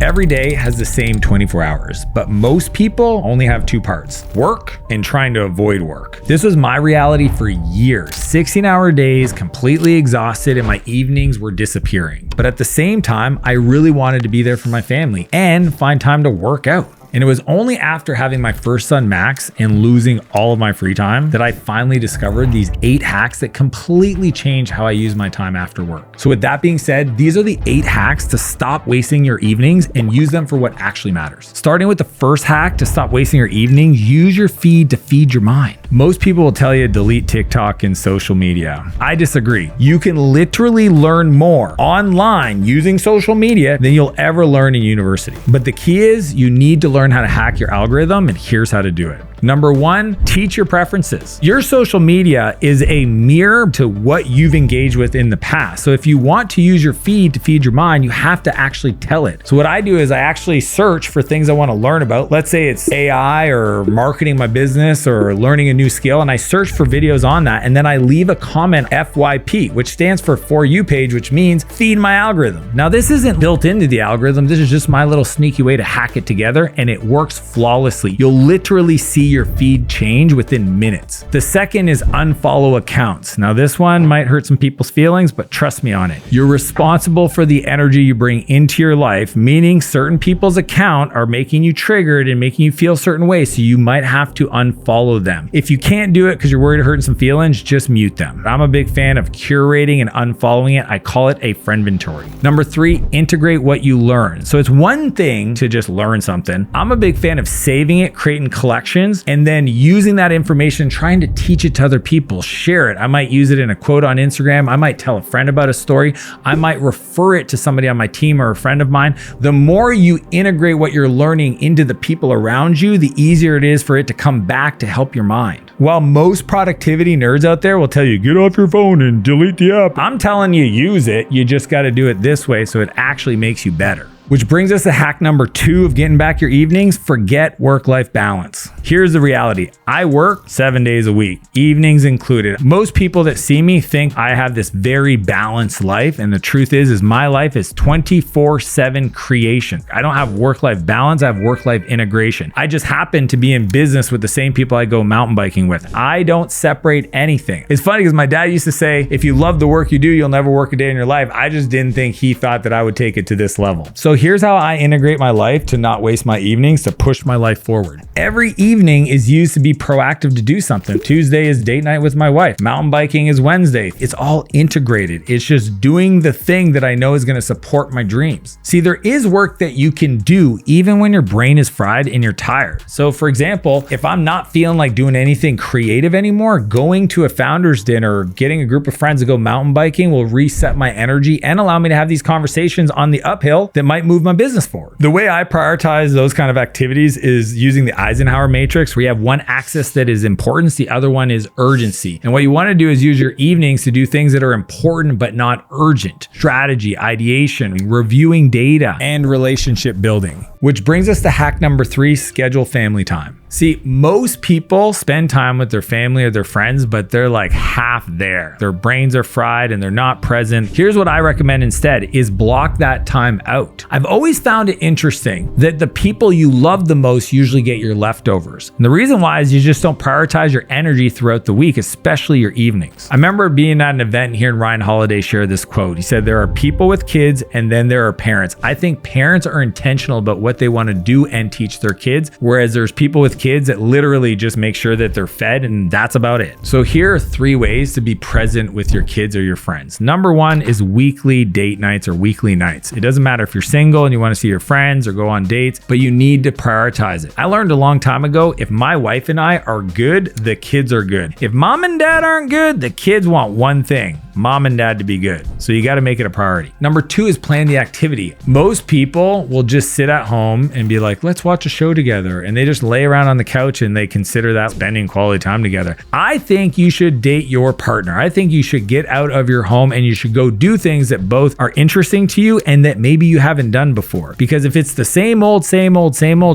Every day has the same 24 hours, but most people only have two parts: work and trying to avoid work. This was my reality for years. 16-hour days, completely exhausted, and my evenings were disappearing. But at the same time, I really wanted to be there for my family and find time to work out. And it was only after having my first son, Max, and losing all of my free time that I finally discovered these 8 hacks that completely change how I use my time after work. So with that being said, these are the 8 hacks to stop wasting your evenings and use them for what actually matters. Starting with the first hack to stop wasting your evenings, use your feed to feed your mind. Most people will tell you delete TikTok and social media. I disagree. You can literally learn more online using social media than you'll ever learn in university. But the key is you need to learn how to hack your algorithm, and here's how to do it. Number 1, teach your preferences. Your social media is a mirror to what you've engaged with in the past. So if you want to use your feed to feed your mind, you have to actually tell it. So what I do is I actually search for things I want to learn about. Let's say it's AI or marketing my business or learning a new skill, and I search for videos on that, and then I leave a comment FYP, which stands for For You page, which means feed my algorithm. Now this isn't built into the algorithm. This is just my little sneaky way to hack it together, and it works flawlessly. You'll literally see your feed change within minutes. The second is unfollow accounts. Now this one might hurt some people's feelings, but trust me on it. You're responsible for the energy you bring into your life, meaning certain people's account are making you triggered and making you feel certain ways, so you might have to unfollow them. If you can't do it because you're worried of hurting some feelings, just mute them. I'm a big fan of curating and unfollowing it. I call it a friendventory. Number 3, integrate what you learn. So it's one thing to just learn something. I'm a big fan of saving it, creating collections, and then using that information, trying to teach it to other people, share it. I might use it in a quote on Instagram. I might tell a friend about a story. I might refer it to somebody on my team or a friend of mine. The more you integrate what you're learning into the people around you, the easier it is for it to come back to help your mind. While most productivity nerds out there will tell you, get off your phone and delete the app, I'm telling you, use it. You just got to do it this way so it actually makes you better. Which brings us to hack number 2 of getting back your evenings: forget work-life balance. Here's the reality. I work 7 days a week, evenings included. Most people that see me think I have this very balanced life, and the truth is my life is 24/7 creation. I don't have work-life balance, I have work-life integration. I just happen to be in business with the same people I go mountain biking with. I don't separate anything. It's funny because my dad used to say, if you love the work you do, you'll never work a day in your life. I just didn't think he thought that I would take it to this level. So here's how I integrate my life to not waste my evenings, to push my life forward. Every evening is used to be proactive to do something. Tuesday is date night with my wife. Mountain biking is Wednesday. It's all integrated. It's just doing the thing that I know is going to support my dreams. See, there is work that you can do even when your brain is fried and you're tired. So for example, if I'm not feeling like doing anything creative anymore, going to a founder's dinner or getting a group of friends to go mountain biking will reset my energy and allow me to have these conversations on the uphill that might move my business forward. The way I prioritize those kind of activities is using the Eisenhower matrix, where you have one axis that is importance, the other one is urgency. And what you want to do is use your evenings to do things that are important but not urgent. Strategy, ideation, reviewing data, and relationship building. Which brings us to hack number 3, schedule family time. See, most people spend time with their family or their friends, but they're like half there. Their brains are fried and they're not present. Here's what I recommend instead is block that time out. I've always found it interesting that the people you love the most usually get your leftovers. And the reason why is you just don't prioritize your energy throughout the week, especially your evenings. I remember being at an event and hearing Ryan Holiday share this quote. He said, there are people with kids and then there are parents. I think parents are intentional about what they want to do and teach their kids, whereas there's people with kids that literally just make sure that they're fed and that's about it. So here are 3 ways to be present with your kids or your friends. Number 1 is weekly date nights or weekly nights. It doesn't matter if you're single and you want to see your friends or go on dates, but you need to prioritize it. I learned a long time ago, if my wife and I are good, the kids are good. If mom and dad aren't good, the kids want one thing: mom and dad to be good. So you got to make it a priority. Number 2 is plan the activity. Most people will just sit at home and be like, let's watch a show together. And they just lay around on the couch and they consider that spending quality time together. I think you should date your partner. I think you should get out of your home and you should go do things that both are interesting to you and that maybe you haven't done before. Because if it's the same old,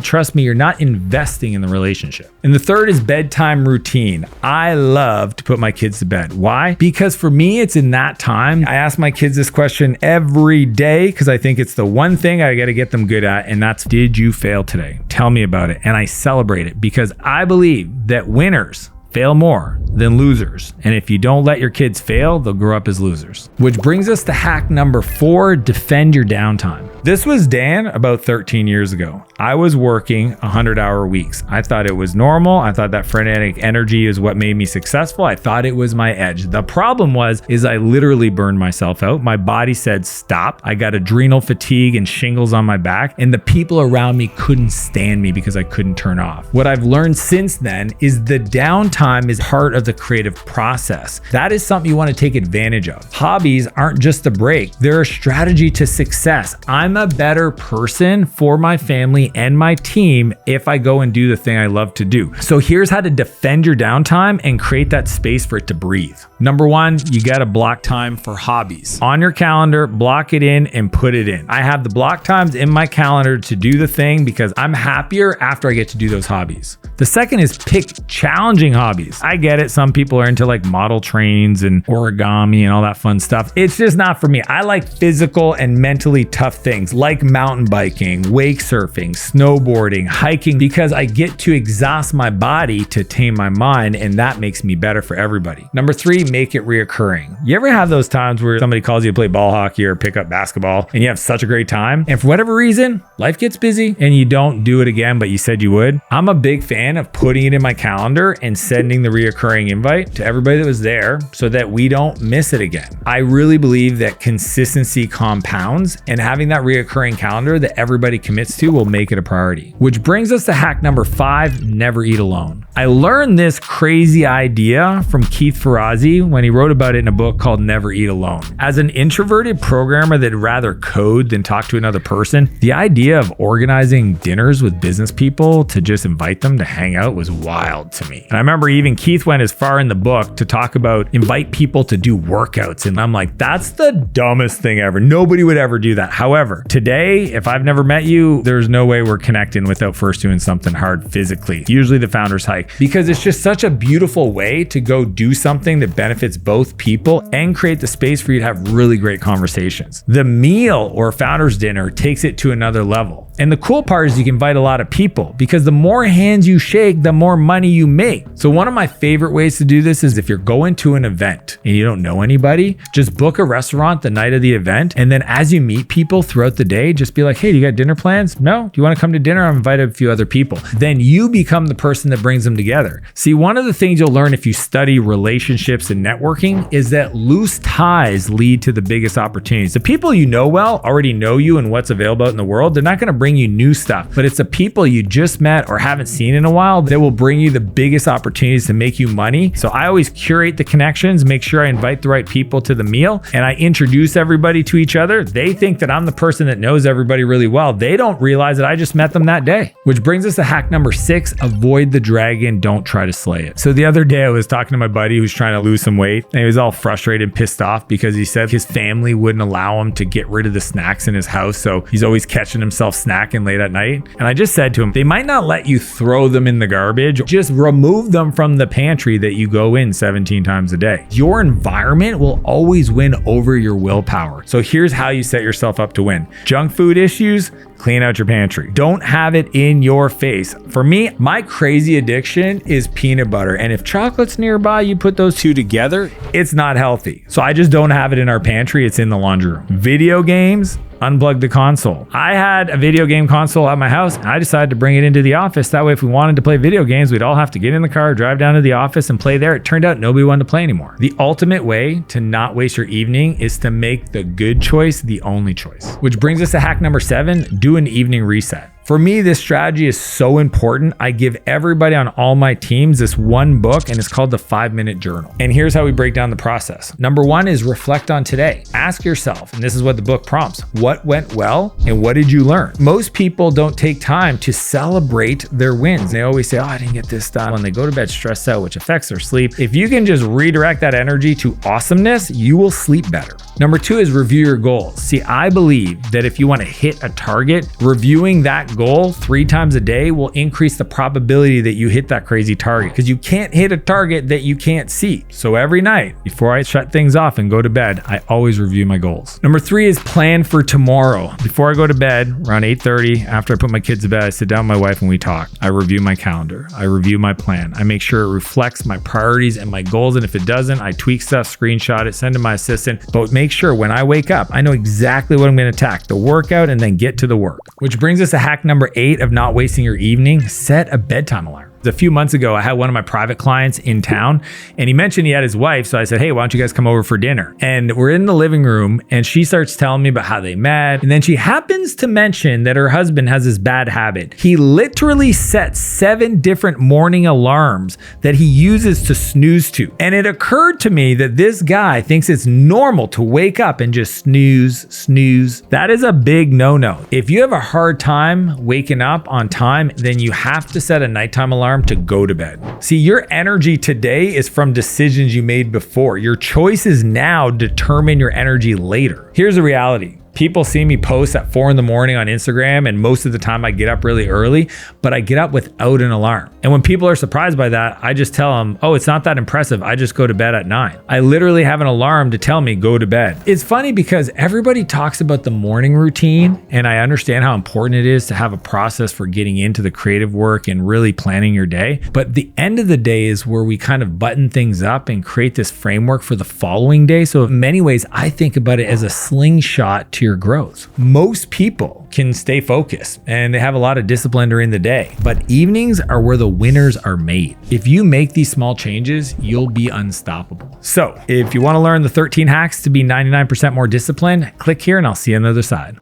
trust me, you're not investing in the relationship. And the third is bedtime routine. I love to put my kids to bed. Why? Because for me, it's in that time. I ask my kids this question every day because I think it's the one thing I got to get them good at, and that's, did you fail today? Tell me about it. And I celebrate it because I believe that winners fail more than losers. And if you don't let your kids fail, they'll grow up as losers. Which brings us to hack number 4, defend your downtime. This was Dan about 13 years ago. I was working 100-hour weeks. I thought it was normal. I thought that frenetic energy is what made me successful. I thought it was my edge. The problem is I literally burned myself out. My body said stop. I got adrenal fatigue and shingles on my back, and the people around me couldn't stand me because I couldn't turn off. What I've learned since then is the downtime is part of the creative process. That is something you want to take advantage of. Hobbies aren't just a break. They're a strategy to success. I'm a better person for my family and my team if I go and do the thing I love to do. So here's how to defend your downtime and create that space for it to breathe. Number 1, you got to block time for hobbies. On your calendar, block it in and put it in. I have the block times in my calendar to do the thing because I'm happier after I get to do those hobbies. The second is pick challenging hobbies. I get it. Some people are into like model trains and origami and all that fun stuff. It's just not for me. I like physical and mentally tough things like mountain biking, wake surfing, snowboarding, hiking, because I get to exhaust my body to tame my mind, and that makes me better for everybody. Number 3, make it reoccurring. You ever have those times where somebody calls you to play ball hockey or pick up basketball and you have such a great time, and for whatever reason, life gets busy and you don't do it again, but you said you would? I'm a big fan of putting it in my calendar and sending the reoccurring invite to everybody that was there so that we don't miss it again. I really believe that consistency compounds, and having that reoccurring calendar that everybody commits to will make it a priority. Which brings us to hack number 5, never eat alone. I learned this crazy idea from Keith Ferrazzi when he wrote about it in a book called Never Eat Alone. As an introverted programmer that'd rather code than talk to another person, the idea of organizing dinners with business people to just invite them to hang out was wild to me. And I remember even Keith went as far in the book to talk about invite people to do workouts. And I'm like, that's the dumbest thing ever. Nobody would ever do that. However, today, if I've never met you, there's no way we're connecting without first doing something hard physically. Usually the founder's hike, because it's just such a beautiful way to go do something that benefits both people and create the space for you to have really great conversations. The meal or founder's dinner takes it to another level. And the cool part is you can invite a lot of people, because the more hands you shake, the more money you make. So one of my favorite ways to do this is if you're going to an event and you don't know anybody, just book a restaurant the night of the event. And then as you meet people throughout the day, just be like, hey, do you got dinner plans? No? Do you want to come to dinner? I've invited a few other people. Then you become the person that brings them together. See, one of the things you'll learn if you study relationships and networking is that loose ties lead to the biggest opportunities. The people you know well already know you and what's available in the world. They're not going to bring you new stuff, but it's the people you just met or haven't seen in a while that will bring you the biggest opportunities to make you money. So I always curate the connections, make sure I invite the right people to the meal, and I introduce everybody to each other. They think that I'm the person that knows everybody really well. They don't realize that I just met them that day. Which brings us to hack number 6, avoid the dragon, don't try to slay it. So the other day I was talking to my buddy who's trying to lose some weight, and he was all frustrated and pissed off because he said his family wouldn't allow him to get rid of the snacks in his house. So he's always catching himself snacking late at night. And I just said to him, they might not let you throw them in the garbage, just remove them from the pantry that you go in 17 times a day. Your environment will always win over your willpower. So here's how you set yourself up to win. Junk food issues, clean out your pantry. Don't have it in your face. For me, my crazy addiction is peanut butter. And if chocolate's nearby, you put those two together, it's not healthy. So I just don't have it in our pantry. It's in the laundry room. Video games, unplug the console. I had a video game console at my house, and I decided to bring it into the office. That way, if we wanted to play video games, we'd all have to get in the car, drive down to the office and play there. It turned out nobody wanted to play anymore. The ultimate way to not waste your evening is to make the good choice the only choice. Which brings us to hack number 7, do an evening reset. For me, this strategy is so important. I give everybody on all my teams this one book, and it's called the 5-Minute Journal. And here's how we break down the process. Number 1 is reflect on today. Ask yourself, and this is what the book prompts, what went well and what did you learn? Most people don't take time to celebrate their wins. They always say, oh, I didn't get this done. When they go to bed stressed out, which affects their sleep. If you can just redirect that energy to awesomeness, you will sleep better. Number 2 is review your goals. See, I believe that if you want to hit a target, reviewing that goal 3 times a day will increase the probability that you hit that crazy target, because you can't hit a target that you can't see. So every night before I shut things off and go to bed, I always review my goals. Number 3 is plan for tomorrow. Before I go to bed around 8:30, after I put my kids to bed, I sit down with my wife and we talk. I review my calendar. I review my plan. I make sure it reflects my priorities and my goals. And if it doesn't, I tweak stuff, screenshot it, send to my assistant. But make sure when I wake up, I know exactly what I'm going to attack, the workout, and then get to the work. Which brings us to hack number 8 of not wasting your evening. Set a bedtime alarm. A few months ago, I had one of my private clients in town and he mentioned he had his wife. So I said, hey, why don't you guys come over for dinner? And we're in the living room and she starts telling me about how they met. And then she happens to mention that her husband has this bad habit. He literally sets 7 different morning alarms that he uses to snooze to. And it occurred to me that this guy thinks it's normal to wake up and just snooze. That is a big no-no. If you have a hard time waking up on time, then you have to set a nighttime alarm to go to bed. See, your energy today is from decisions you made before. Your choices now determine your energy later. Here's the reality. People see me post at 4 a.m. on Instagram, and most of the time I get up really early, but I get up without an alarm. And when people are surprised by that, I just tell them, oh, it's not that impressive. I just go to bed at 9. I literally have an alarm to tell me go to bed. It's funny because everybody talks about the morning routine, and I understand how important it is to have a process for getting into the creative work and really planning your day. But the end of the day is where we kind of button things up and create this framework for the following day. So in many ways, I think about it as a slingshot to your growth. Most people can stay focused and they have a lot of discipline during the day, but evenings are where the winners are made. If you make these small changes, you'll be unstoppable. So if you want to learn the 13 hacks to be 99% more disciplined, click here and I'll see you on the other side.